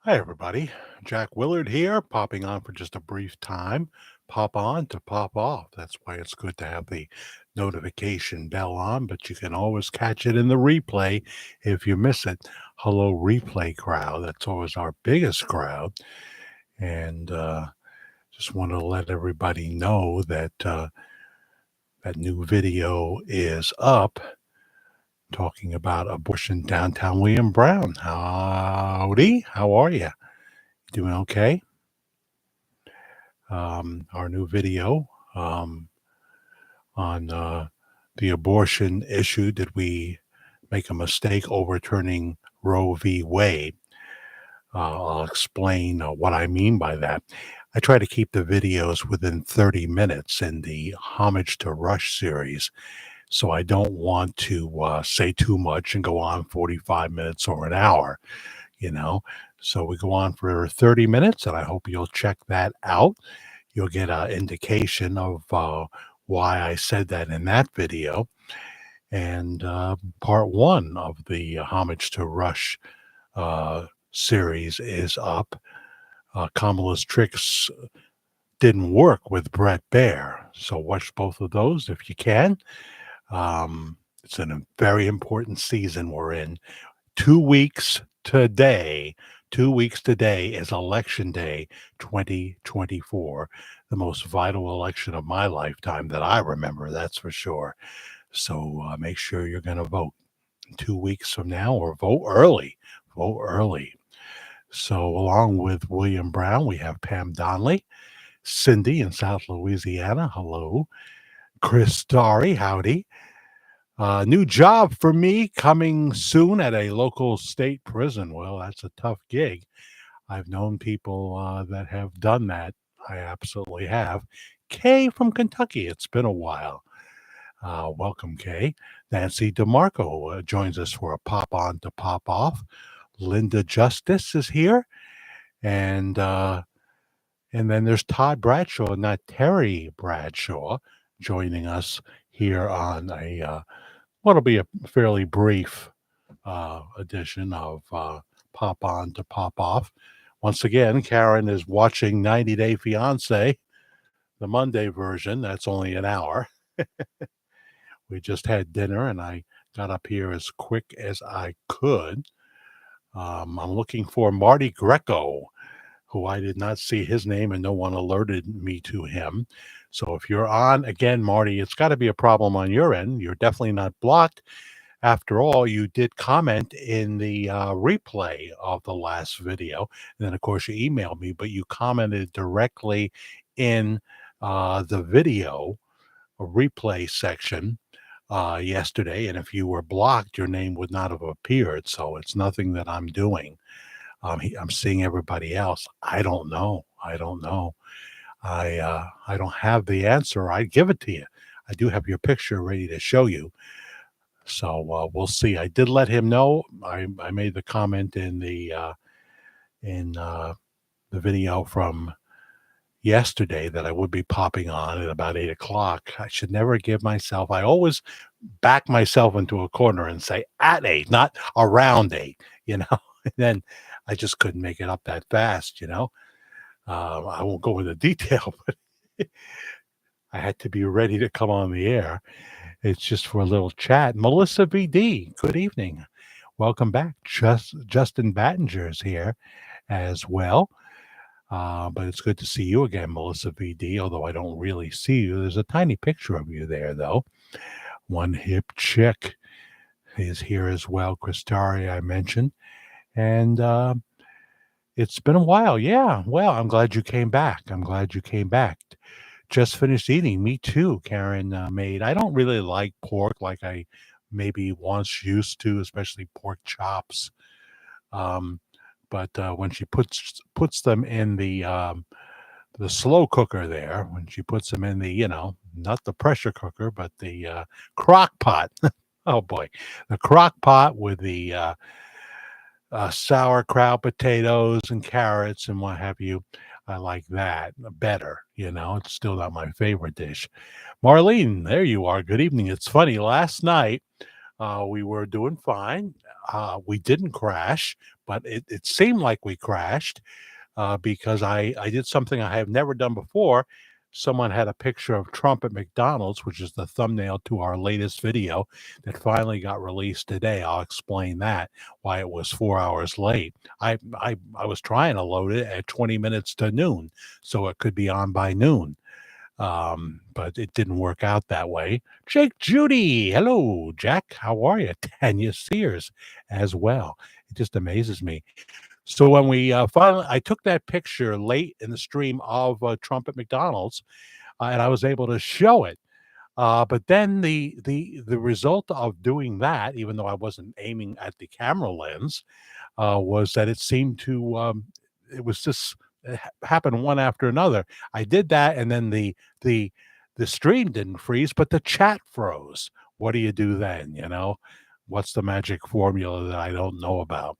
Hi, everybody. Jack Willard here, popping on for just a brief time. Pop on to pop off. That's why it's good to have the notification bell on, but you can always catch it in the replay if you miss it. Hello, replay crowd. That's always our biggest crowd. And just want to let everybody know that that new video is up talking about abortion downtown William Brown. Howdy. How are you? Doing okay? Our new video on the abortion issue. Did we make a mistake overturning Roe v. Wade? I'll explain what I mean by that. I try to keep the videos within 30 minutes in the Homage to Rush series, so I don't want to say too much and go on 45 minutes or an hour, you know. So we go on for 30 minutes, and I hope you'll check that out. You'll get an indication of why I said that in that video. And part one of the Homage to Rush series is up. Kamala's tricks didn't work with Brett Baer. So watch both of those if you can. It's a very important season we're in. 2 weeks today. 2 weeks today is Election Day 2024, the most vital election of my lifetime that I remember, that's for sure. So make sure you're going to vote 2 weeks from now or vote early. Vote early. So, along with William Brown, we have Pam Donnelly, Cindy in South Louisiana. Hello. Chris Starry. Howdy. New job for me coming soon at a local state prison. Well, that's a tough gig. I've known people that have done that. I absolutely have. Kay from Kentucky. It's been a while. Welcome, Kay. Nancy DeMarco joins us for a pop on to pop off. Linda Justice is here. And then there's Todd Bradshaw, not Terry Bradshaw, joining us here on what'll be a fairly brief edition of Pop On to Pop Off. Once again, Karen is watching 90 Day Fiance, the Monday version. That's only an hour. We just had dinner, and I got up here as quick as I could. I'm looking for Marty Greco, who I did not see his name and no one alerted me to him. So if you're on, again, Marty, it's got to be a problem on your end. You're definitely not blocked. After all, you did comment in the replay of the last video. And then, of course, you emailed me, but you commented directly in the video replay section yesterday. And if you were blocked, your name would not have appeared. So it's nothing that I'm doing. I'm seeing everybody else. I don't know. I don't know. I don't have the answer. I'd give it to you. I do have your picture ready to show you. So we'll see. I did let him know. I made the comment in the video from yesterday that I would be popping on at about 8 o'clock. I should never give myself. I always back myself into a corner and say at 8, not around 8. You know. And then I just couldn't make it up that fast. You know. I won't go into detail, but I had to be ready to come on the air. It's just for a little chat. Melissa VD, good evening. Welcome back. Justin Battinger's here as well. But it's good to see you again, Melissa VD, although I don't really see you. There's a tiny picture of you there, though. One hip chick is here as well. Christari, I mentioned. And it's been a while. Yeah. Well, I'm glad you came back. I'm glad you came back. Just finished eating. Me too, Karen made. I don't really like pork like I maybe once used to, especially pork chops. Um, but when she puts them in the slow cooker there, when she puts them in the, not the pressure cooker, but the crock pot. Oh boy, the crock pot with the sauerkraut, potatoes, and carrots, and what have you. I like that better. It's still not my favorite dish. Marlene, there you are. Good evening. It's funny. Last night, We were doing fine. We didn't crash, but it seemed like we crashed because I did something I have never done before. Someone had a picture of Trump at McDonald's, which is the thumbnail to our latest video that finally got released today. I'll explain that why it was 4 hours late. I was trying to load it at 20 minutes to noon, so it could be on by noon. But it didn't work out that way. Jake Judy, hello, Jack. How are you? Tanya Sears as well. It just amazes me. So when we finally, I took that picture late in the stream of Trump at McDonald's, and I was able to show it. But then the result of doing that, even though I wasn't aiming at the camera lens, was that it seemed to it was just happened one after another. I did that, and then the the stream didn't freeze, but the chat froze. What do you do then? What's the magic formula that I don't know about?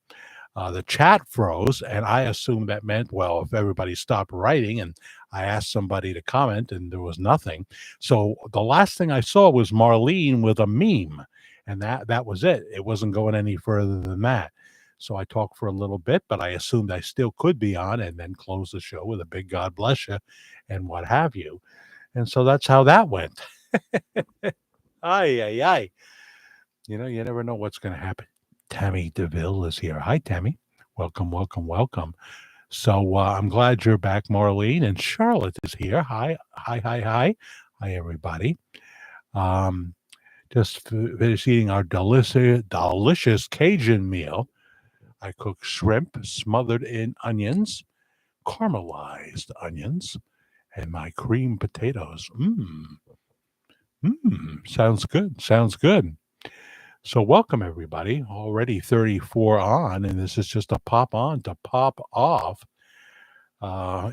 The chat froze, and I assumed that meant, well, if everybody stopped writing, and I asked somebody to comment, and there was nothing. So the last thing I saw was Marlene with a meme, and that was it. It wasn't going any further than that. So I talked for a little bit, but I assumed I still could be on, and then close the show with a big God bless you and what have you. And so that's how that went. Ay, ay, ay. You never know what's going to happen. Tammy DeVille is here. Hi, Tammy. Welcome, welcome, welcome. So I'm glad you're back, Marlene. And Charlotte is here. Hi, hi, hi, hi. Hi, everybody. Um, just finished eating our delicious Cajun meal. I cooked shrimp smothered in onions, caramelized onions, and my cream potatoes. Sounds good. Sounds good. So welcome everybody. Already 34 on, and this is just a pop on to pop off.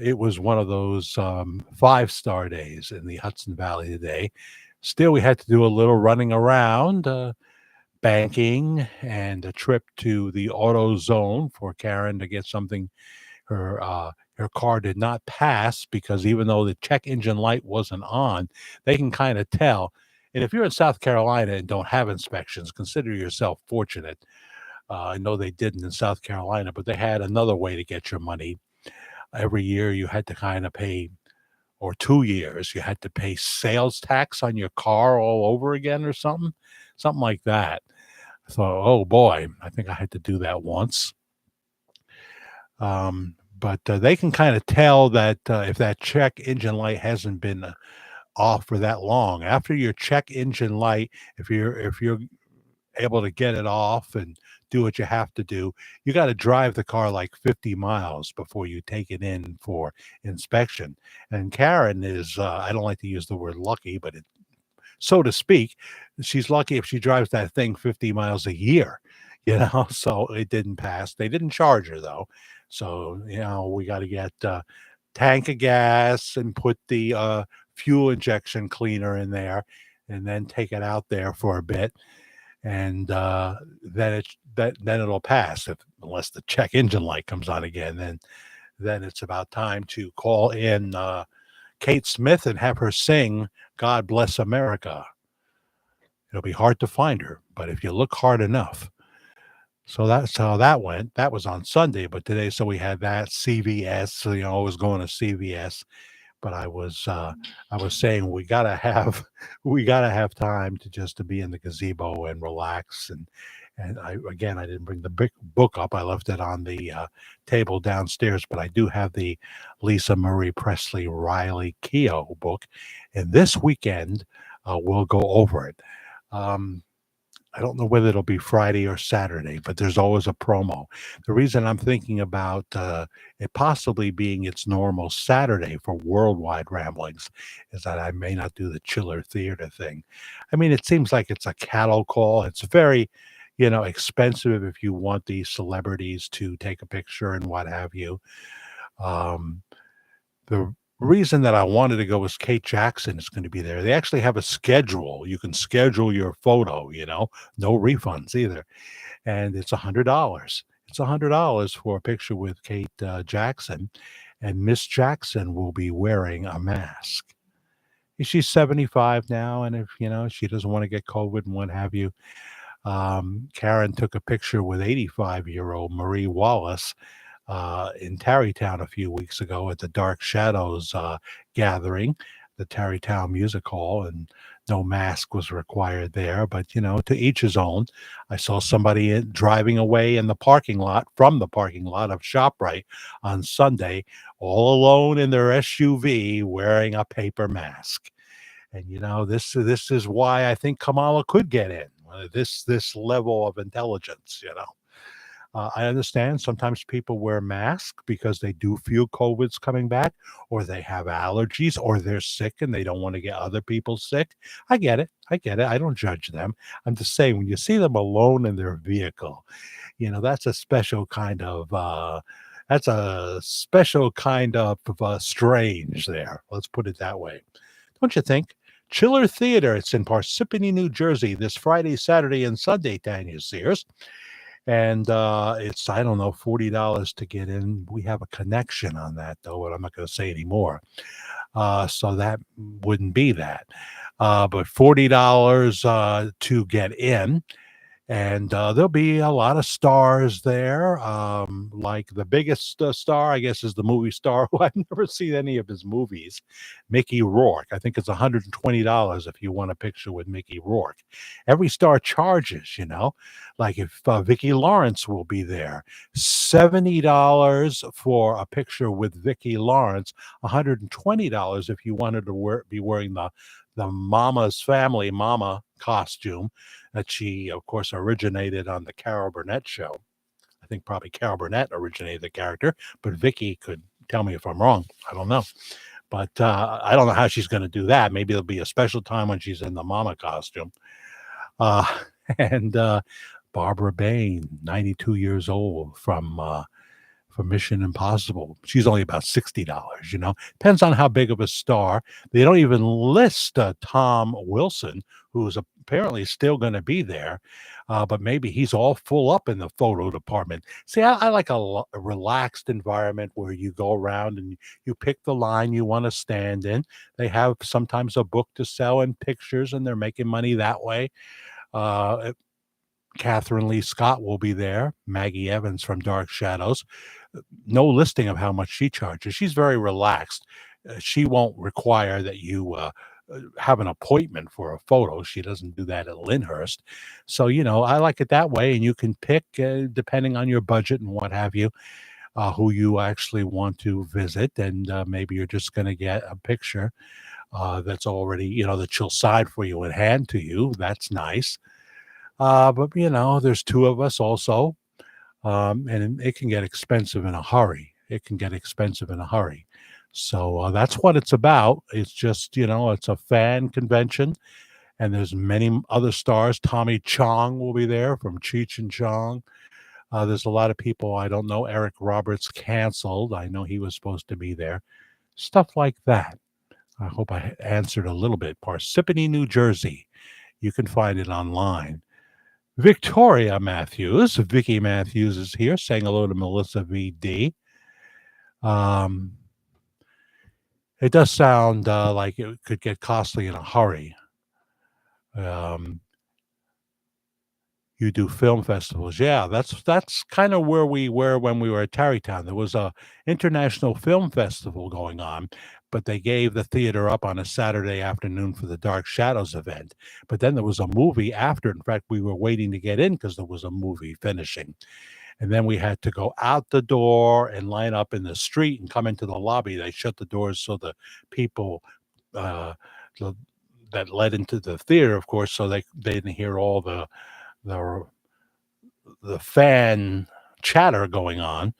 It was one of those 5-star days in the Hudson Valley today. Still, we had to do a little running around, banking, and a trip to the auto zone for Karen to get something. Her car did not pass because even though the check engine light wasn't on, they can kind of tell. And if you're in South Carolina and don't have inspections, consider yourself fortunate. I know they didn't in South Carolina, but they had another way to get your money. Every year you had to kind of pay, or 2 years, you had to pay sales tax on your car all over again or something like that. I thought, oh boy, I think I had to do that once. But they can kind of tell that if that check engine light hasn't been off for that long. After your check engine light, if you're able to get it off and do what you have to do, you got to drive the car like 50 miles before you take it in for inspection. And Karen is, I don't like to use the word lucky, but so to speak, she's lucky if she drives that thing 50 miles a year, so it didn't pass. They didn't charge her though. So, we got to get tank of gas and put the fuel injection cleaner in there and then take it out there for a bit, and then it'll pass, unless the check engine light comes on again. Then it's about time to call in Kate Smith and have her sing God Bless America. It'll be hard to find her, but if you look hard enough. So that's how that went. That was on Sunday, but today, so we had that CVS. So always going to CVS. But I was saying we gotta have time to be in the gazebo and relax. And I didn't bring the big book up. I left it on the table downstairs, but I do have the Lisa Marie Presley Riley Keough book, and this weekend we'll go over it. Um, I don't know whether it'll be Friday or Saturday, but there's always a promo. The reason I'm thinking about it possibly being its normal Saturday for Worldwide Ramblings is that I may not do the Chiller Theater thing. I mean, it seems like it's a cattle call. It's very, expensive if you want these celebrities to take a picture and what have you. Um, the reason that I wanted to go was Kate Jackson is going to be there. They actually have a schedule. You can schedule your photo, no refunds either. And it's $100. It's $100 for a picture with Kate Jackson. And Miss Jackson will be wearing a mask. She's 75 now. And if, she doesn't want to get COVID and what have you, Karen took a picture with 85-year-old Marie Wallace in Tarrytown a few weeks ago at the Dark Shadows gathering, the Tarrytown Music Hall, and no mask was required there. But, to each his own. I saw somebody driving away in the parking lot from the parking lot of ShopRite on Sunday, all alone in their SUV wearing a paper mask. And this is why I think Kamala could get in. This level of intelligence. I understand sometimes people wear masks because they do feel COVID's coming back, or they have allergies, or they're sick and they don't want to get other people sick. I get it. I get it. I don't judge them. I'm just saying when you see them alone in their vehicle, that's a special kind of strange there. Let's put it that way. Don't you think? Chiller Theater. It's in Parsippany, New Jersey, this Friday, Saturday, and Sunday, Tanya Sears. And it's, I don't know, $40 to get in. We have a connection on that, though, but I'm not going to say anymore. So that wouldn't be that. But $40 to get in. And there'll be a lot of stars there. Like the biggest star, I guess, is the movie star who I've never seen any of his movies, Mickey Rourke. I think it's $120 if you want a picture with Mickey Rourke. Every star charges. Like if Vicki Lawrence will be there, $70 for a picture with Vicki Lawrence, $120 if you wanted to be wearing the Mama's Family Mama costume that she, of course, originated on the Carol Burnett show. I think probably Carol Burnett originated the character, but Vicky could tell me if I'm wrong. I don't know. But I don't know how she's going to do that. Maybe it'll be a special time when she's in the mama costume. Uh, and Barbara Bain, 92 years old, from Mission Impossible. She's only about $60. Depends on how big of a star. They don't even list Tom Wilson, who is apparently still going to be there, but maybe he's all full up in the photo department. See, I like a relaxed environment where you go around and you pick the line you want to stand in. They have sometimes a book to sell and pictures, and they're making money that way. Catherine Lee Scott will be there. Maggie Evans from Dark Shadows. No listing of how much she charges. She's very relaxed. She won't require that you have an appointment for a photo. She doesn't do that at Lyndhurst. So, I like it that way. And you can pick, depending on your budget and what have you, who you actually want to visit. And maybe you're just going to get a picture that's already, that she'll sign for you and hand to you. That's nice. But there's two of us also, and it can get expensive in a hurry. So that's what it's about. It's just, it's a fan convention, and there's many other stars. Tommy Chong will be there from Cheech and Chong. There's a lot of people I don't know. Eric Roberts canceled. I know he was supposed to be there. Stuff like that. I hope I answered a little bit. Parsippany, New Jersey. You can find it online. Victoria Matthews, Vicky Matthews is here saying hello to Melissa VD. It does sound like it could get costly in a hurry. You do film festivals. Yeah, that's kind of where we were when we were at Tarrytown. There was a international film festival going on, but they gave the theater up on a Saturday afternoon for the Dark Shadows event. But then there was a movie after. In fact, we were waiting to get in because there was a movie finishing. And then we had to go out the door and line up in the street and come into the lobby. They shut the doors so the people uh, the, that led into the theater, of course, so they didn't hear all the the fan chatter going on,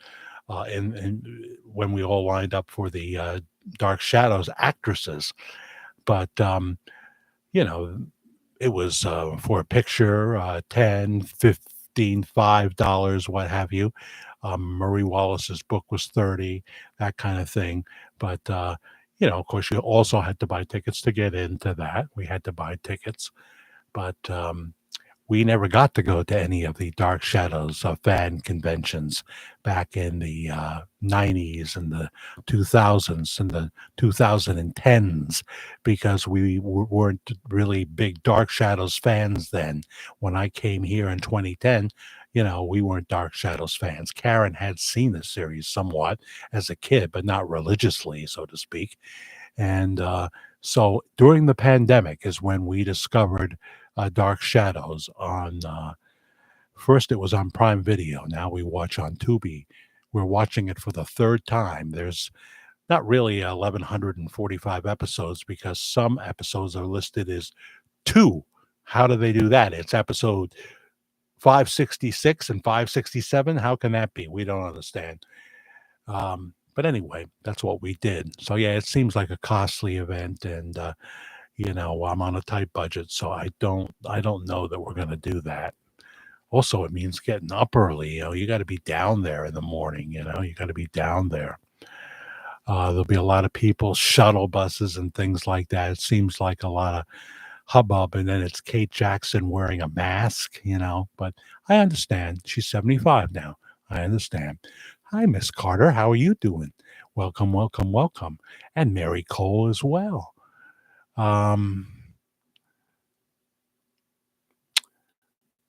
and when we all lined up for the Dark Shadows actresses. But it was for a picture, 10, 15, $5, what have you. Marie Wallace's book was 30, that kind of thing. But of course, you also had to buy tickets to get into that. We had to buy tickets, but we never got to go to any of the Dark Shadows fan conventions back in the 90s and the 2000s and the 2010s because we weren't really big Dark Shadows fans then. When I came here in 2010, we weren't Dark Shadows fans. Karen had seen the series somewhat as a kid, but not religiously, so to speak. And so during the pandemic is when we discovered Dark Shadows on. First, it was on Prime Video. Now we watch on Tubi. We're watching it for the third time. There's not really 1,145 episodes because some episodes are listed as two. How do they do that? It's episode 566 and 567. How can that be? We don't understand. But anyway, that's what we did. So yeah, it seems like a costly event, and I'm on a tight budget, so I don't know that we're going to do that. Also, it means getting up early. You got to be down there in the morning. You got to be down there. There'll be a lot of people, shuttle buses, and things like that. It seems like a lot of hubbub, and then it's Kate Jackson wearing a mask. But I understand. She's 75 now. I understand. Hi, Miss Carter. How are you doing? Welcome, welcome, welcome. And Mary Cole as well. Um,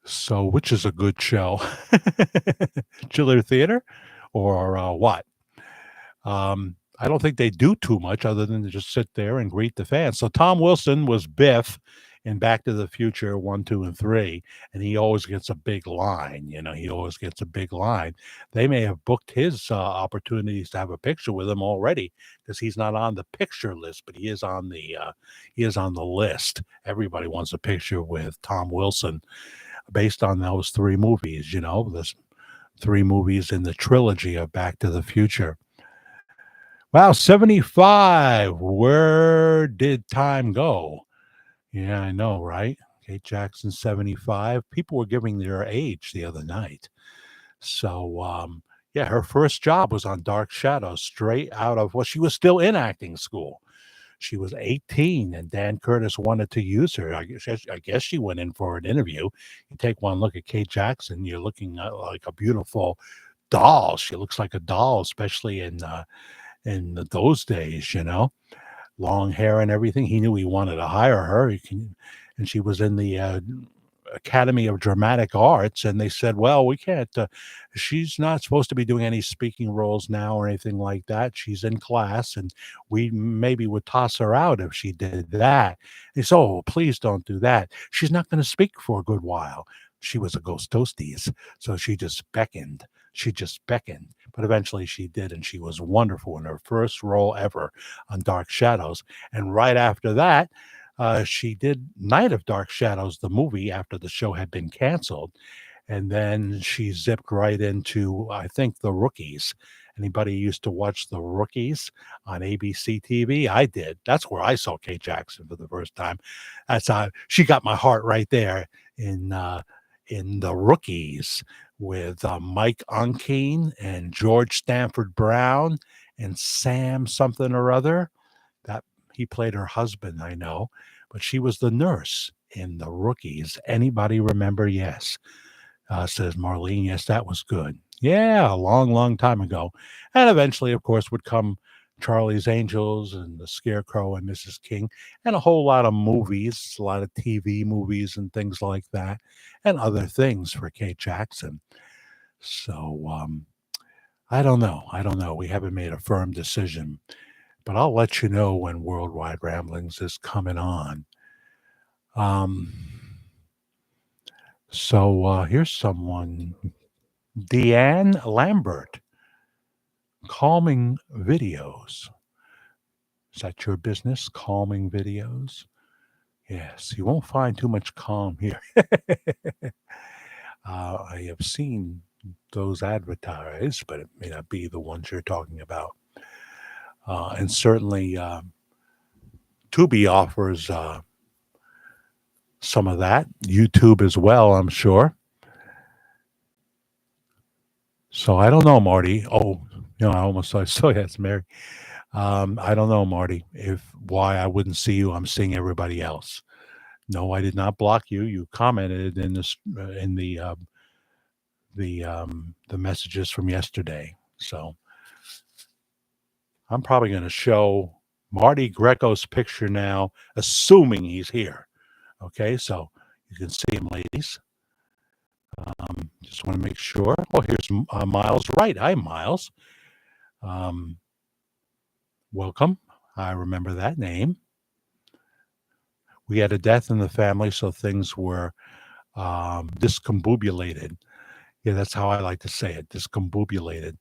so which is a good show? Chiller Theater or what? I don't think they do too much other than to just sit there and greet the fans. So Tom Wilson was Biff in Back to the Future 1, 2, and 3, and he always gets a big line. He always gets a big line. They may have booked his opportunities to have a picture with him already because he's not on the picture list, but he is on the list. Everybody wants a picture with Tom Wilson based on those three movies. There's three movies in the trilogy of Back to the Future. Wow, 75. Where did time go? Yeah, I know, right? Kate Jackson, 75. People were giving their age the other night. So, yeah, her first job was on Dark Shadows, straight out of, well, she was still in acting school. She was 18, and Dan Curtis wanted to use her. I guess she went in for an interview. You take one look at Kate Jackson, you're looking at like a beautiful doll. She looks like a doll, especially in those days. Long hair and everything. He knew he wanted to hire her. And she was in the Academy of Dramatic Arts, and they said, "Well, we can't. She's not supposed to be doing any speaking roles now or anything like that. She's in class, and we maybe would toss her out if she did that." He said, "Oh, please don't do that. She's not going to speak for a good while." She was a ghost toasties, so she just beckoned. She just beckoned, but eventually she did, and she was wonderful in her first role ever on Dark Shadows. And right after that, she did Night of Dark Shadows, the movie, after the show had been canceled. And then she zipped right into, I think, The Rookies. Anybody used to watch The Rookies on ABC TV? I did. That's where I saw Kate Jackson for the first time. That's how she got my heart right there in The Rookies with Mike Onkeen and George Stanford Brown and Sam something or other. That he played her husband, I know, but she was the nurse in The Rookies. Anybody remember? Yes, says Marlene. Yes, that was good. Yeah, a long, long time ago. And eventually, of course, would come Charlie's Angels and The Scarecrow and Mrs. King, and a whole lot of movies, a lot of TV movies and things like that, and other things for Kate Jackson. So I don't know. I don't know. We haven't made a firm decision, but I'll let you know when Worldwide Ramblings is coming on. Um, so here's someone, Deanne Lambert, calming videos. Is that your business? Calming videos? Yes, you won't find too much calm here. I have seen those advertised, but it may not be the ones you're talking about. And certainly, Tubi offers some of that. YouTube as well, I'm sure. So I don't know, Marty. Oh, I almost saw yes, Mary. I don't know, Marty, if why I wouldn't see you. I'm seeing everybody else. No, I did not block you. You commented in this in the messages from yesterday. So I'm probably going to show Marty Greco's picture now, assuming he's here. Okay, so you can see him, ladies. Just want to make sure. Oh, here's Miles Wright. Hi, Miles. Um, welcome. I remember that name. We had a death in the family, so things were discombobulated. Yeah, that's how I like to say it, discombobulated.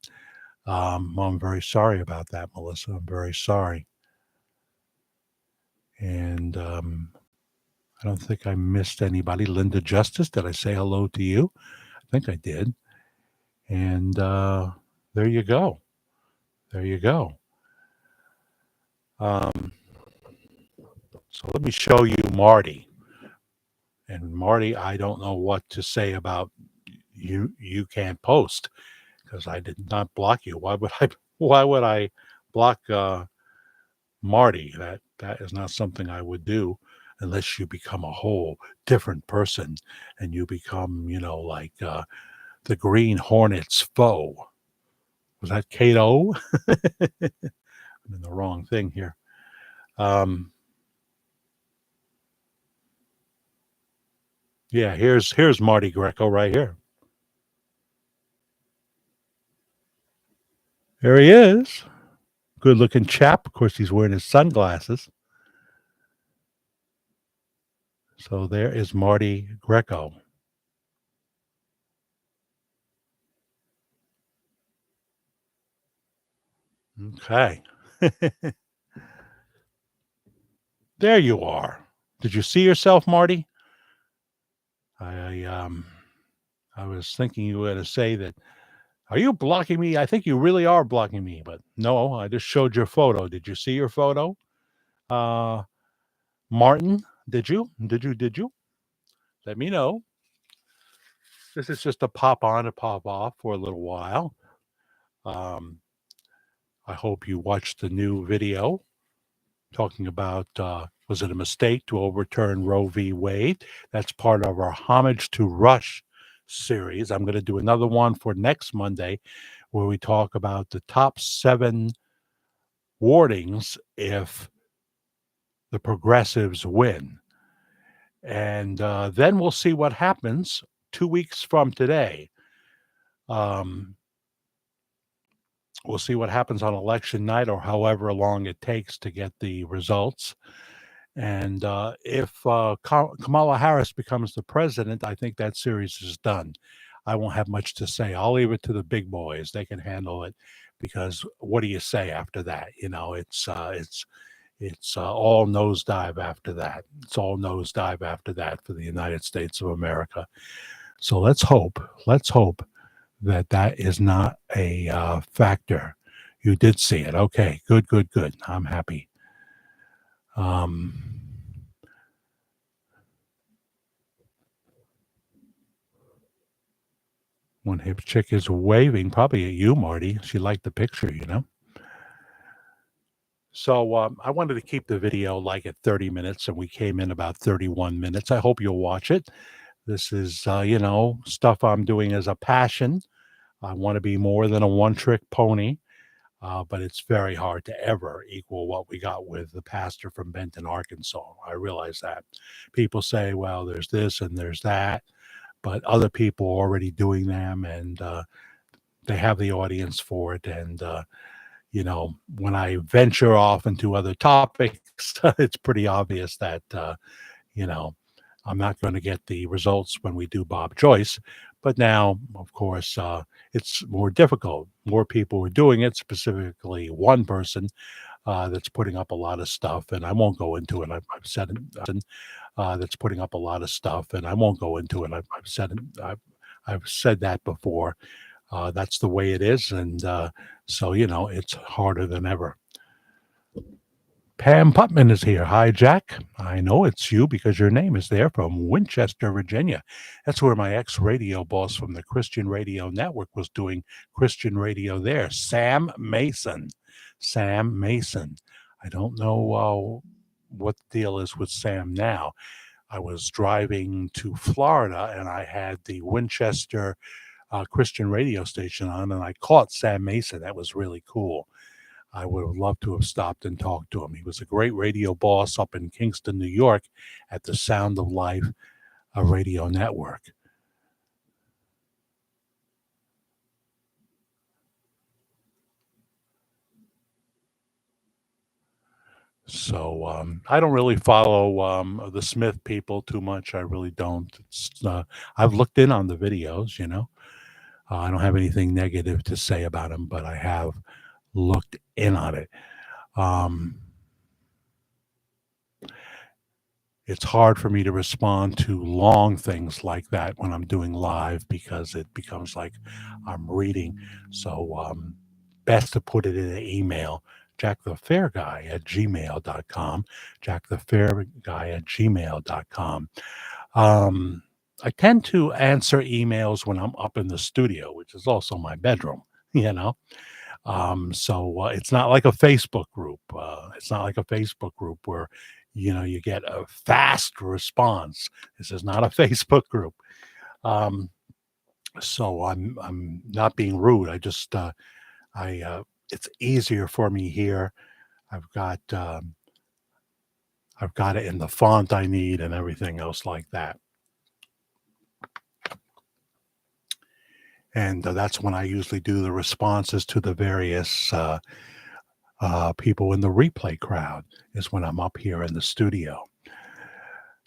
I'm very sorry about that, Melissa. I'm very sorry. And I don't think I missed anybody. Linda Justice, did I say hello to you? I think I did. And there you go. There you go. So let me show you Marty. And Marty, I don't know what to say about you. You can't post because I did not block you. Why would I? Why would I block Marty? That is not something I would do unless you become a whole different person and you become, like the Green Hornet's foe. Was that Kato? I'm in the wrong thing here. Yeah, here's Marty Greco right here. There he is. Good looking chap. Of course, he's wearing his sunglasses. So there is Marty Greco. Okay. There you are. Did you see yourself, Marty? I was thinking you were going to say that. Are you blocking me? I think you really are blocking me, but no, I just showed your photo. Did you see your photo? Uh, Martin, did you? Did you? Let me know. This is just a pop on and pop off for a little while. Um, I hope you watched the new video talking about was it a mistake to overturn Roe v. Wade? That's part of our Homage to Rush series. I'm going to do another one for next Monday where we talk about the top 7 warnings if the progressives win. And then we'll see what happens 2 weeks from today. We'll see what happens on election night or however long it takes to get the results. And if Kamala Harris becomes the president, I think that series is done. I won't have much to say. I'll leave it to the big boys; they can handle it. Because what do you say after that? It's all nosedive after that. It's all nosedive after that for the United States of America. So let's hope. Let's hope that that is not a factor. You did see it. Okay, good, good, good. I'm happy. One hip chick is waving, probably at you, Marty. She liked the picture. So I wanted to keep the video like at 30 minutes, and we came in about 31 minutes. I hope you'll watch it. This is, stuff I'm doing as a passion. I want to be more than a one-trick pony, but it's very hard to ever equal what we got with the pastor from Benton, Arkansas. I realize that. People say, well, there's this and there's that, but other people are already doing them, and they have the audience for it. And, when I venture off into other topics, it's pretty obvious that, I'm not going to get the results when we do Bob Joyce. But now, of course, it's more difficult. More people are doing it, specifically one person that's putting up a lot of stuff. And I won't go into it. I've said it. That's putting up a lot of stuff, and I won't go into it. I've said it. I've said that before. That's the way it is, and so it's harder than ever. Pam Putman is here. Hi, Jack. I know it's you because your name is there from Winchester, Virginia. That's where my ex-radio boss from the Christian Radio Network was doing Christian radio there. Sam Mason. Sam Mason. I don't know what the deal is with Sam now. I was driving to Florida and I had the Winchester Christian radio station on, and I caught Sam Mason. That was really cool. I would have loved to have stopped and talked to him. He was a great radio boss up in Kingston, New York, at the Sound of Life, a radio network. So I don't really follow the Smith people too much. I really don't. I've looked in on the videos, you know. I don't have anything negative to say about them, but I have looked in on it. Um, it's hard for me to respond to long things like that when I'm doing live because it becomes like I'm reading. So best to put it in an email. JackTheFairGuy at gmail.com. JackTheFairGuy at gmail.com. Um, I tend to answer emails when I'm up in the studio, which is also my bedroom, you know. So it's not like a Facebook group. It's not like a Facebook group where you get a fast response. This is not a Facebook group. Um, so I'm not being rude. I just I it's easier for me here. I've got um, I've got it in the font I need and everything else like that. And that's when I usually do the responses to the various people in the replay crowd. Is when I'm up here in the studio.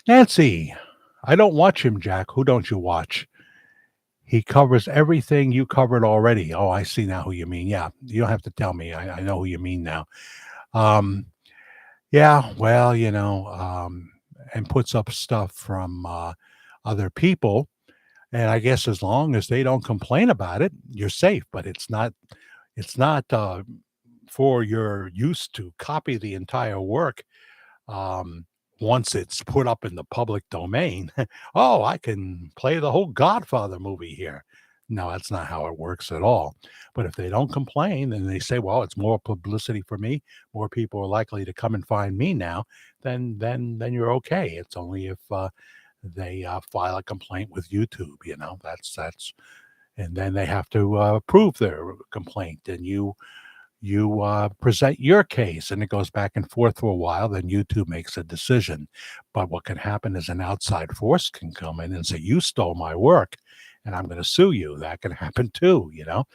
Nancy, I don't watch him, Jack. Who don't you watch? He covers everything you covered already. Oh, I see now who you mean. Yeah, you don't have to tell me. I know who you mean now. Um, yeah, well, and puts up stuff from other people. And I guess as long as they don't complain about it, you're safe. But it's not for your use to copy the entire work um, once it's put up in the public domain. Oh, I can play the whole Godfather movie here. No, that's not how it works at all. But if they don't complain and they say, "Well, it's more publicity for me, more people are likely to come and find me now," then you're okay. It's only if they file a complaint with YouTube. That's and then they have to prove their complaint, and you present your case and it goes back and forth for a while, then YouTube makes a decision. But what can happen is an outside force can come in and say, you stole my work and I'm going to sue you. That can happen too. Now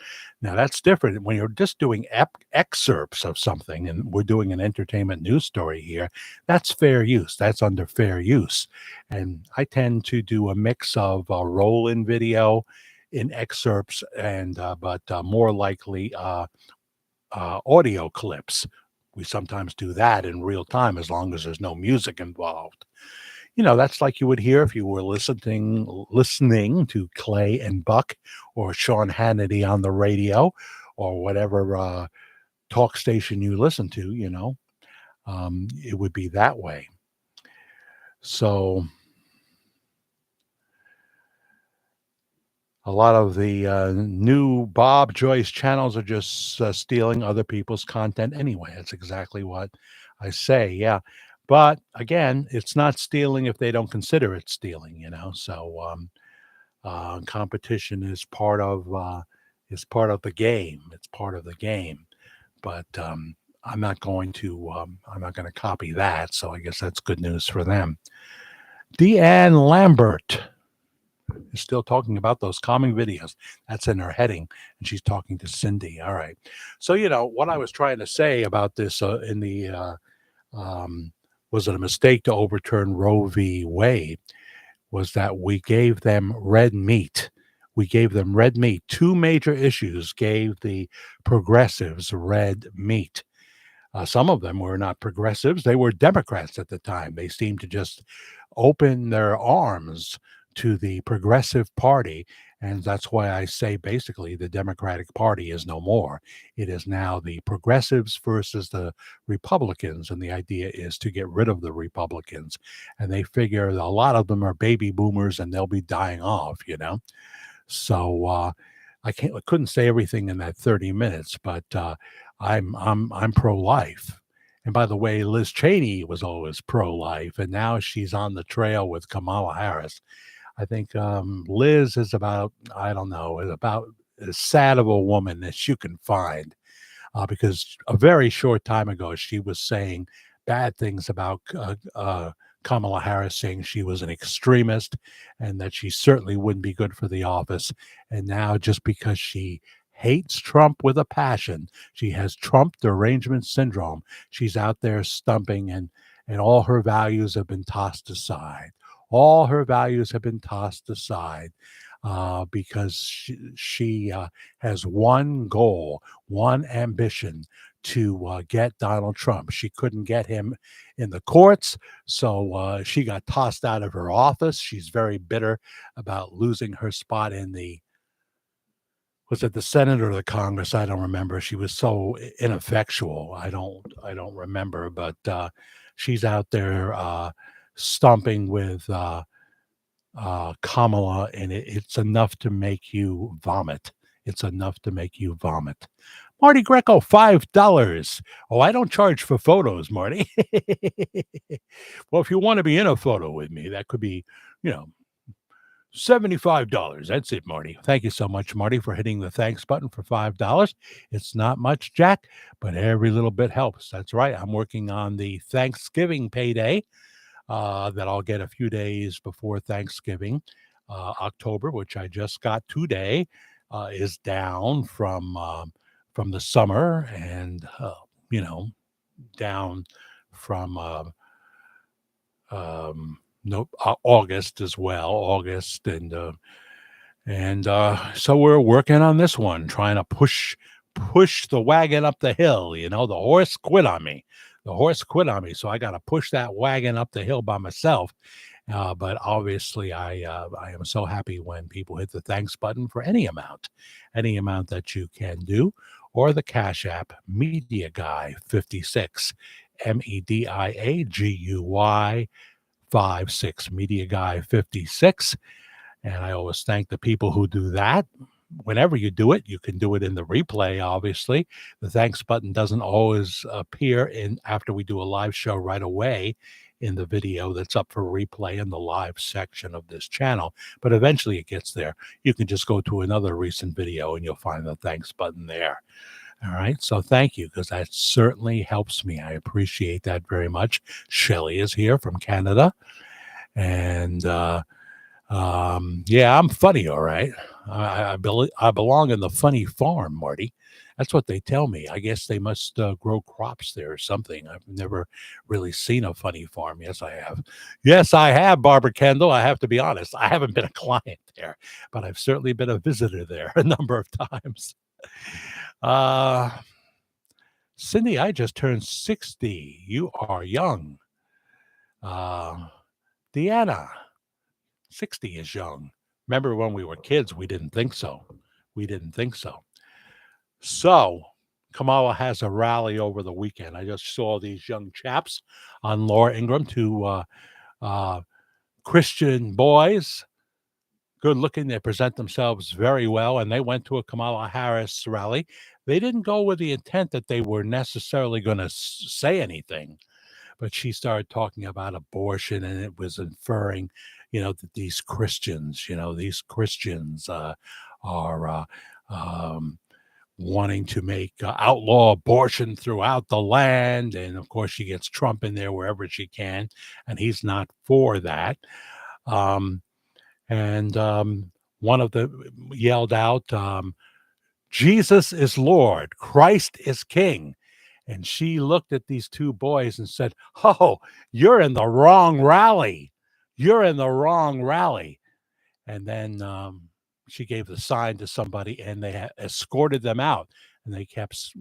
that's different when you're just doing excerpts of something and we're doing an entertainment news story here. That's fair use. That's under fair use. And I tend to do a mix of roll in video in excerpts and but more likely audio clips. We sometimes do that in real time as long as there's no music involved. That's like you would hear if you were listening to Clay and Buck or Sean Hannity on the radio or whatever talk station you listen to. It would be that way. So a lot of the new Bob Joyce channels are just stealing other people's content anyway. That's exactly what I say. Yeah. But again, it's not stealing if they don't consider it stealing. So competition is part of the game. It's part of the game. But I'm not going to copy that. So I guess that's good news for them. Deanne Lambert is still talking about those calming videos. That's in her heading, and she's talking to Cindy. All right. So, what I was trying to say about this in the was it a mistake to overturn Roe v. Wade was that we gave them red meat. We gave them red meat. Two major issues gave the progressives red meat. Some of them were not progressives. They were Democrats at the time. They seemed to just open their arms to the Progressive Party. And that's why I say basically the Democratic Party is no more. It is now the progressives versus the Republicans. And the idea is to get rid of the Republicans. And they figure a lot of them are baby boomers and they'll be dying off. So I couldn't say everything in that 30 minutes, but I'm pro-life, And by the way, Liz Cheney was always pro-life, and now she's on the trail with Kamala Harris. I think Liz is about, I don't know, is about as sad of a woman as you can find, because a very short time ago she was saying bad things about Kamala Harris, saying she was an extremist and that she certainly wouldn't be good for the office. And now, just because she hates Trump with a passion, she has Trump derangement syndrome. She's out there stumping, and all her values have been tossed aside. All her values have been tossed aside because she has one goal, one ambition to get Donald Trump. She couldn't get him in the courts, so she got tossed out of her office. She's very bitter about losing her spot in the, was it the Senate or the Congress? I don't remember. She was so ineffectual. I don't remember, but she's out there stomping with Kamala, and it's enough to make you vomit. It's enough to make you vomit. Marty Greco, $5. Oh, I don't charge for photos, Marty. Well, if you want to be in a photo with me, that could be, you know, $75. That's it, Marty. Thank you so much, Marty, for hitting the thanks button for $5. It's not much, Jack, but every little bit helps. That's right. I'm working on the Thanksgiving payday that I'll get a few days before Thanksgiving. October, which I just got today, is down from the summer, and you know, down from no August as well. August, and so we're working on this one, trying to push the wagon up the hill. You know, the horse quit on me. The horse quit on me, so I got to push that wagon up the hill by myself. But obviously, I am so happy when people hit the thanks button for any amount that you can do, or the Cash App Media Guy 56, MEDIAGUY 56, Media Guy 56. And I always thank the people who do that. Whenever you do it, you can do it in the replay, obviously. The thanks button doesn't always appear in after we do a live show right away in the video that's up for replay in the live section of this channel, but eventually it gets there. You can just go to another recent video and you'll find the thanks button there. All right, so thank you, because that certainly helps me. I appreciate that very much. Shelly is here from Canada, and yeah, I'm funny, all right. I belong in the funny farm, Marty. That's what they tell me. I guess they must grow crops there or something. I've never really seen a funny farm. Yes, I have. Yes, I have, Barbara Kendall. I have to be honest. I haven't been a client there, but I've certainly been a visitor there a number of times. Cindy, I just turned 60. You are young. Deanna, 60 is young. Remember when we were kids, we didn't think so. We didn't think so. So Kamala has a rally over the weekend. I just saw these young chaps on Laura Ingraham, two Christian boys, good looking. They present themselves very well, and they went to a Kamala Harris rally. They didn't go with the intent that they were necessarily going to say anything, but she started talking about abortion, and it was inferring, that these Christians, are wanting to make outlaw abortion throughout the land. And of course, she gets Trump in there wherever she can, and he's not for that. And one of them yelled out, Jesus is Lord, Christ is King. And she looked at these two boys and said, "Oh, you're in the wrong rally. You're in the wrong rally." And then she gave the sign to somebody, and they escorted them out. And they kept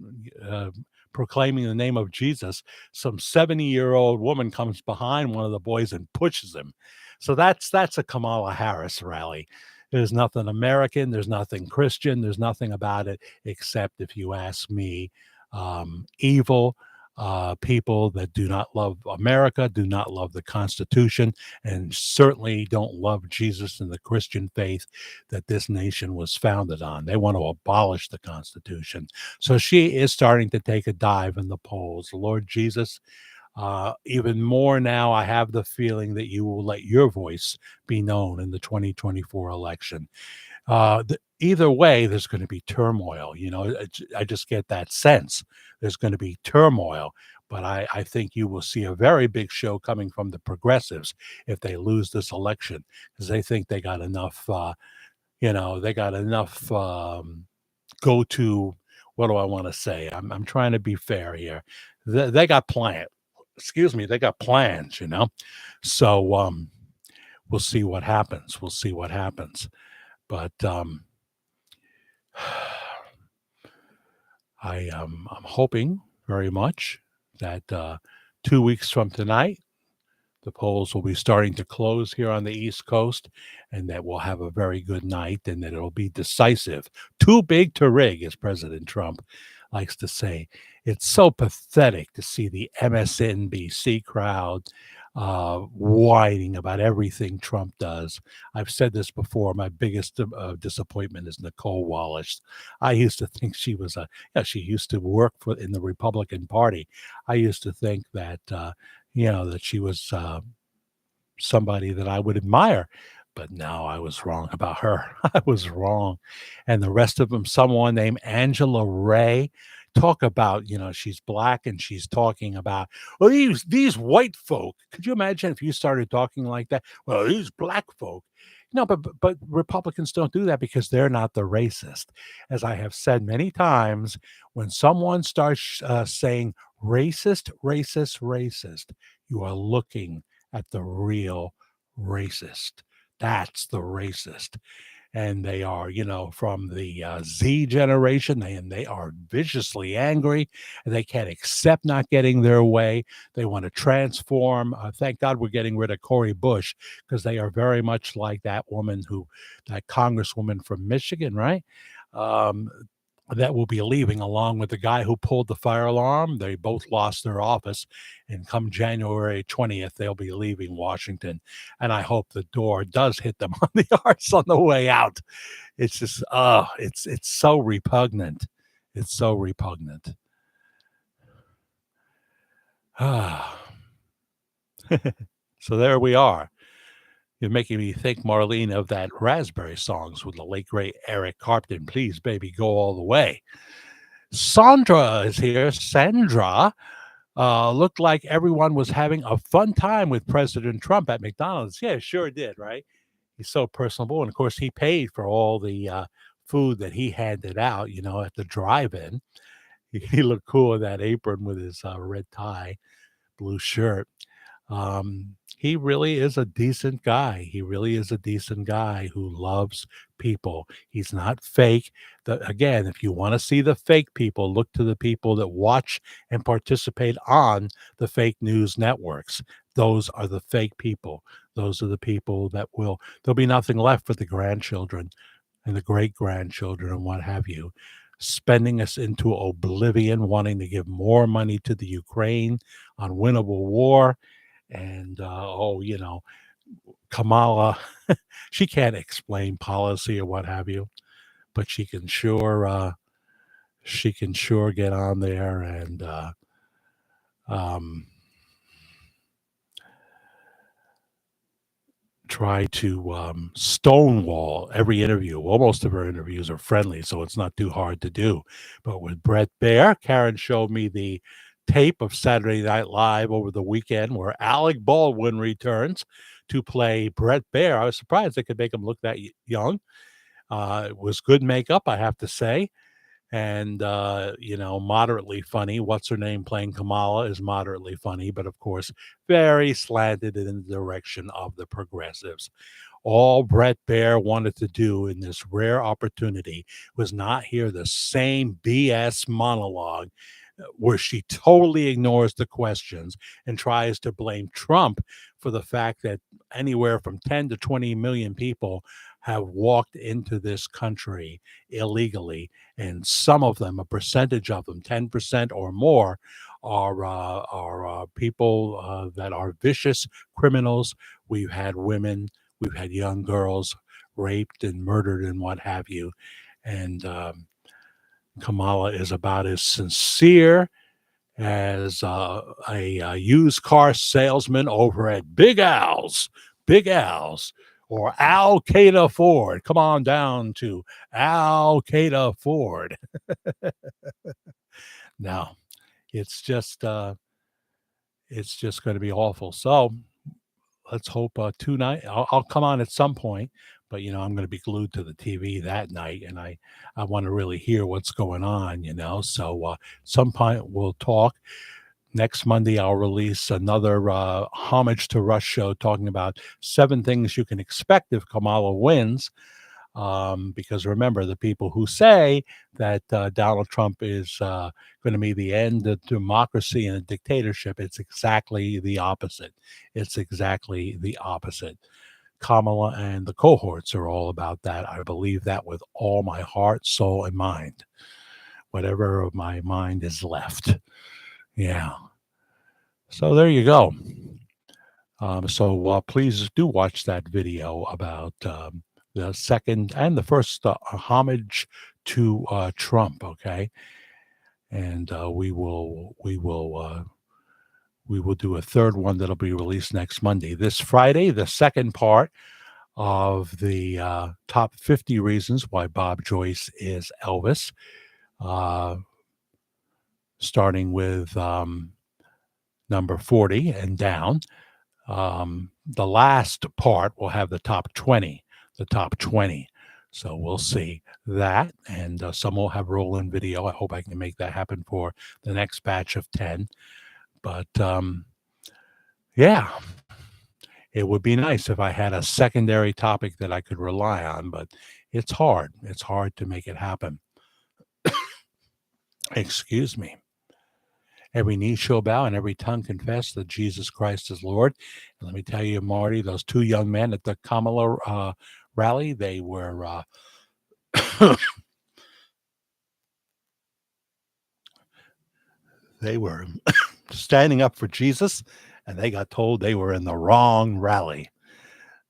proclaiming the name of Jesus. Some 70-year-old woman comes behind one of the boys and pushes him. So that's a Kamala Harris rally. There's nothing American. There's nothing Christian. There's nothing about it except, if you ask me, evil. people that do not love America, do not love the Constitution, and certainly don't love Jesus and the Christian faith that this nation was founded on. They want to abolish the Constitution. So she is starting to take a dive in the polls. Lord Jesus, even more now, I have the feeling that you will let your voice be known in the 2024 election. Either way, there's going to be turmoil. I just get that sense. There's going to be turmoil, but I think you will see a very big show coming from the progressives if they lose this election, because they think they got enough. They got enough. Go to What do I want to say? I'm trying to be fair here. They got plans. Excuse me. They got plans. So we'll see what happens. We'll see what happens. But I'm hoping very much that 2 weeks from tonight, the polls will be starting to close here on the East Coast, and that we'll have a very good night, and that it'll be decisive. Too big to rig, as President Trump likes to say. It's so pathetic to see the MSNBC crowd whining about everything Trump does. I've said this before. My biggest disappointment is Nicole Wallace. I used to think she was she used to work in the Republican Party. I used to think that that she was somebody that I would admire. But no, I was wrong about her. I was wrong. And the rest of them, someone named Angela Ray, talk about, she's black and she's talking about, well, these white folk. Could you imagine if you started talking like that? Well, these black folk. No, but Republicans don't do that because they're not the racist. As I have said many times, when someone starts saying racist, racist, racist, you are looking at the real racist. That's the racist. And they are, from the Z generation, and they are viciously angry. And they can't accept not getting their way. They want to transform. Thank God we're getting rid of Cori Bush, because they are very much like that congresswoman from Michigan, right? Um, that will be leaving along with the guy who pulled the fire alarm. They both lost their office, and come January 20th, they'll be leaving Washington. And I hope the door does hit them on the arse on the way out. It's just, it's so repugnant. It's so repugnant. Ah, so there we are. You're making me think, Marlene, of that Raspberry songs with the late great Eric Carpton. Please, baby, go all the way. Sandra is here. Sandra looked like everyone was having a fun time with President Trump at McDonald's. Yeah, sure did, right? He's so personable. And of course, he paid for all the food that he handed out, at the drive in. He looked cool in that apron with his red tie, blue shirt. He really is a decent guy. He really is a decent guy who loves people. He's not fake. Again, if you want to see the fake people, look to the people that watch and participate on the fake news networks. Those are the fake people. Those are the people there'll be nothing left for the grandchildren and the great grandchildren and what have you, spending us into oblivion, wanting to give more money to the Ukraine, unwinnable war. And Kamala, she can't explain policy or what have you, but she can sure get on there and try to stonewall every interview. Well, most of her interviews are friendly, so it's not too hard to do. But with Brett Baer, Karen showed me the tape of Saturday Night Live over the weekend where Alec Baldwin returns to play Brett Baer. I was surprised they could make him look that young. It was good makeup, I have to say. And, moderately funny. What's her name playing Kamala is moderately funny, but of course, very slanted in the direction of the progressives. All Brett Baer wanted to do in this rare opportunity was not hear the same BS monologue where she totally ignores the questions and tries to blame Trump for the fact that anywhere from 10 to 20 million people have walked into this country illegally, and some of them, a percentage of them, 10% or more, are people that are vicious criminals. We've had women, we've had young girls raped and murdered and what have you. And Kamala is about as sincere as a used car salesman over at Big Al's, or Al Qaeda Ford. Come on down to Al Qaeda Ford. No, it's just uh, it's just going to be awful. So let's hope tonight I'll come on at some point, but I'm going to be glued to the TV that night, and I want to really hear what's going on. So some point we'll talk. Next Monday, I'll release another homage to Rush show talking about 7 things you can expect if Kamala wins. Because remember, the people who say that Donald Trump is going to be the end of democracy and a dictatorship, it's exactly the opposite. It's exactly the opposite. Kamala and the cohorts are all about that. I believe that with all my heart, soul, and mind. Whatever of my mind is left. Yeah. So there you go. So please do watch that video about the second and the first homage to Trump. Okay, and we will do a third one that'll be released next Monday. This Friday, the second part of the top 50 reasons why Bob Joyce is Elvis, uh, starting with number 40 and down. The last part will have the top 20, the top 20. So we'll see that. And some will have roll-in video. I hope I can make that happen for the next batch of 10. But yeah, it would be nice if I had a secondary topic that I could rely on, but it's hard. It's hard to make it happen. Excuse me. Every knee shall bow and every tongue confess that Jesus Christ is Lord. And let me tell you, Marty, those 2 young men at the Kamala rally, they were they were standing up for Jesus, and they got told they were in the wrong rally.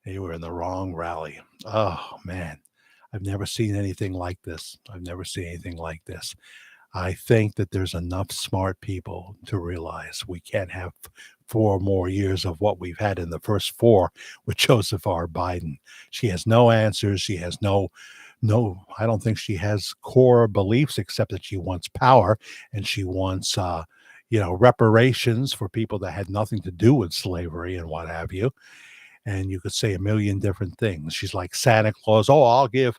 They were in the wrong rally. Oh man, I've never seen anything like this. I've never seen anything like this. I think that there's enough smart people to realize we can't have 4 more years of what we've had in the first 4 with Joseph R. Biden. She has no answers. She has I don't think she has core beliefs except that she wants power, and she wants, reparations for people that had nothing to do with slavery and what have you. And you could say a million different things. She's like Santa Claus. Oh, I'll give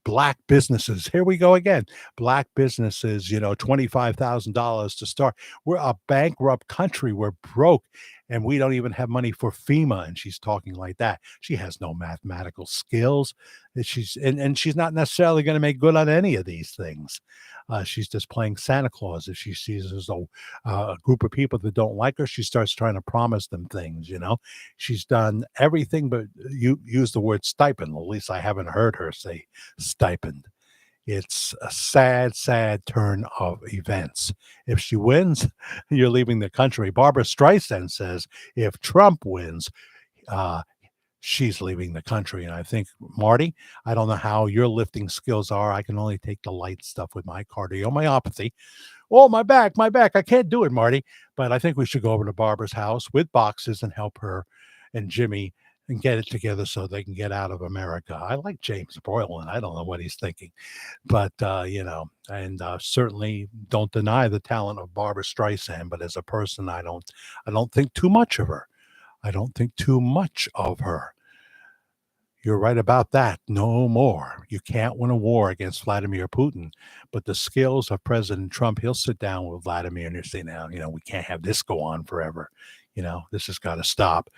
black businesses. Here we go again. Black businesses, $25,000 to start. We're a bankrupt country. We're broke, and we don't even have money for FEMA. And she's talking like that. She has no mathematical skills. And she's not necessarily going to make good on any of these things. She's just playing Santa Claus. If she sees a group of people that don't like her, she starts trying to promise them things. She's done everything but use the word stipend. At least I haven't heard her say stipend. It's a sad, sad turn of events. If she wins, you're leaving the country. Barbara Streisand says if Trump wins, she's leaving the country. And I think, Marty, I don't know how your lifting skills are. I can only take the light stuff with my cardiomyopathy. Oh, my back. I can't do it, Marty. But I think we should go over to Barbara's house with boxes and help her and Jimmy and get it together so they can get out of America. I like James Broylan. I don't know what he's thinking. But, and certainly don't deny the talent of Barbara Streisand. But as a person, I don't think too much of her. I don't think too much of her. You're right about that. No more. You can't win a war against Vladimir Putin. But the skills of President Trump, he'll sit down with Vladimir and he'll say, now, we can't have this go on forever. This has got to stop.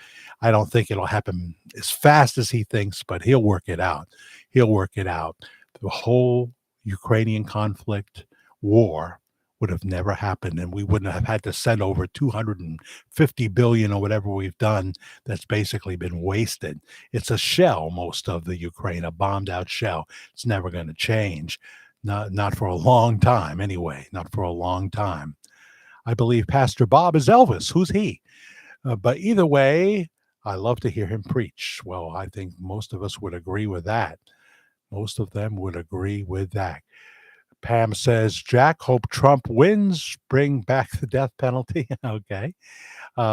I don't think it'll happen as fast as he thinks, but he'll work it out. He'll work it out. The whole Ukrainian conflict war would have never happened, and we wouldn't have had to send over 250 billion or whatever we've done. That's basically been wasted. It's a shell, most of the Ukraine, a bombed out shell. It's never going to change. Not for a long time anyway, not for a long time. I believe Pastor Bob is Elvis. Who's he? But either way, I love to hear him preach. Well, I think most of us would agree with that. Most of them would agree with that. Pam says, Jack, hope Trump wins. Bring back the death penalty. Okay.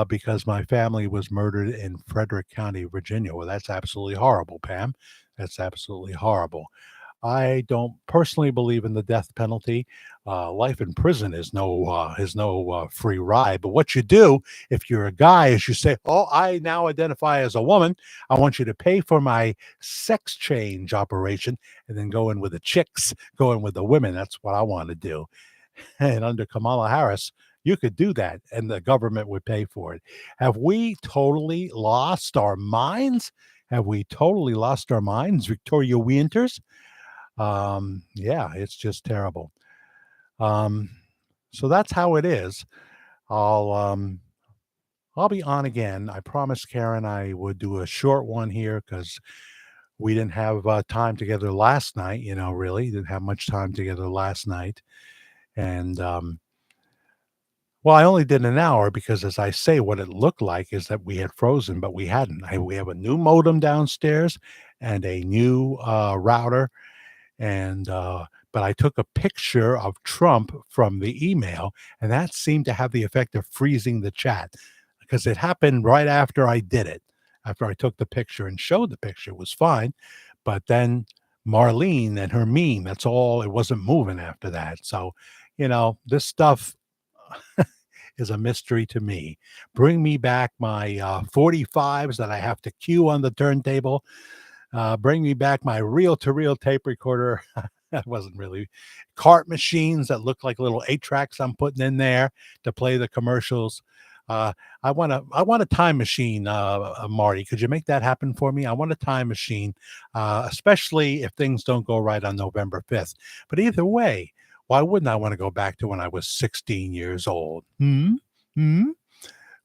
Because my family was murdered in Frederick County, Virginia. Well, that's absolutely horrible, Pam. That's absolutely horrible. I don't personally believe in the death penalty. Life in prison is no free ride. But what you do if you're a guy is you say, "Oh, I now identify as a woman. I want you to pay for my sex change operation, and then go in with the chicks, go in with the women." That's what I want to do. And under Kamala Harris, you could do that, and the government would pay for it. Have we totally lost our minds? Have we totally lost our minds, Victoria Winters? Yeah, it's just terrible. Um, so that's how it is. I'll um, I'll be on again. I promised Karen I would do a short one here because we didn't have time together last night. Really didn't have much time together last night, and well, I only did an hour because, as I say, what it looked like is that we had frozen, but we hadn't. We have a new modem downstairs and a new router and but I took a picture of Trump from the email, and that seemed to have the effect of freezing the chat because it happened right after I did it. After I took the picture and showed the picture, it was fine, but then Marlene and her meme, that's all. It wasn't moving after that. So, this stuff is a mystery to me. Bring me back my 45s that I have to cue on the turntable. Bring me back my reel-to-reel tape recorder. That wasn't really cart machines that look like little 8 tracks I'm putting in there to play the commercials. Uh, I want a time machine, Marty. Could you make that happen for me? I want a time machine, especially if things don't go right on November 5th. But either way, why wouldn't I want to go back to when I was 16 years old? Hmm?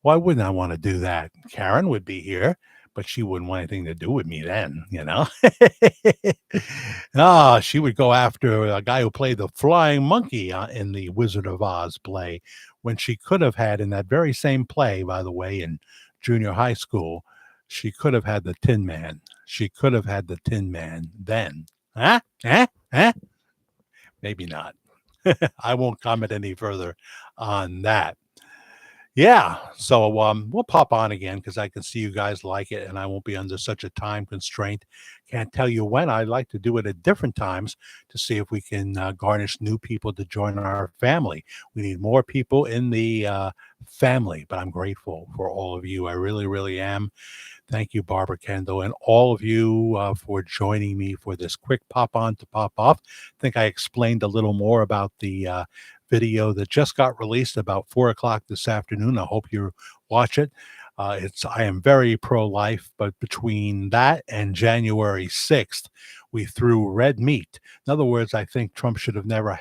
Why wouldn't I want to do that? Karen would be here, but she wouldn't want anything to do with me then. She would go after a guy who played the flying monkey in the Wizard of Oz play when she could have had in that very same play, by the way, in junior high school, she could have had the Tin Man. She could have had the Tin Man then. Huh? Huh? Huh? Maybe not. I won't comment any further on that. Yeah, so we'll pop on again because I can see you guys like it, and I won't be under such a time constraint. Can't tell you when. I'd like to do it at different times to see if we can garnish new people to join our family. We need more people in the family, but I'm grateful for all of you. I really, really am. Thank you, Barbara Kendall, and all of you for joining me for this quick pop on to pop off. I think I explained a little more about the video that just got released about 4 o'clock this afternoon. I hope you watch it. I am very pro-life, but between that and January 6th, we threw red meat. In other words, I think Trump should have never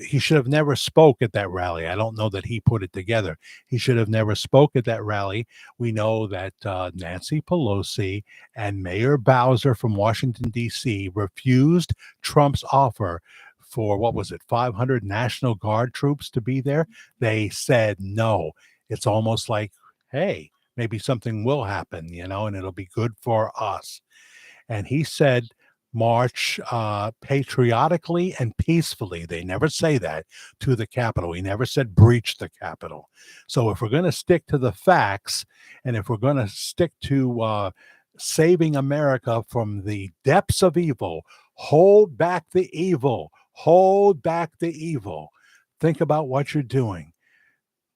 he should have never spoke at that rally. I don't know that he put it together. He should have never spoke at that rally. We know that Nancy Pelosi and Mayor Bowser from Washington, D.C. refused Trump's offer for, what was it, 500 National Guard troops to be there. They said no. It's almost like, hey, maybe something will happen, and it'll be good for us. And he said, march patriotically and peacefully. They never say that to the Capitol. He never said breach the Capitol. So if we're going to stick to the facts, and if we're going to stick to saving America from the depths of evil, hold back the evil, hold back the evil. Think about what you're doing.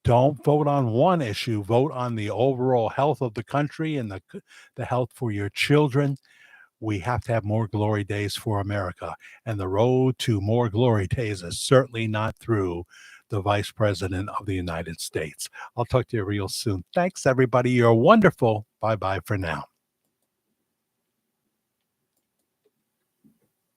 Don't vote on one issue, vote on the overall health of the country and the health for your children. We have to have more glory days for America. And the road to more glory days is certainly not through the Vice President of the United States. I'll talk to you real soon. Thanks, everybody. You're wonderful. Bye bye for now.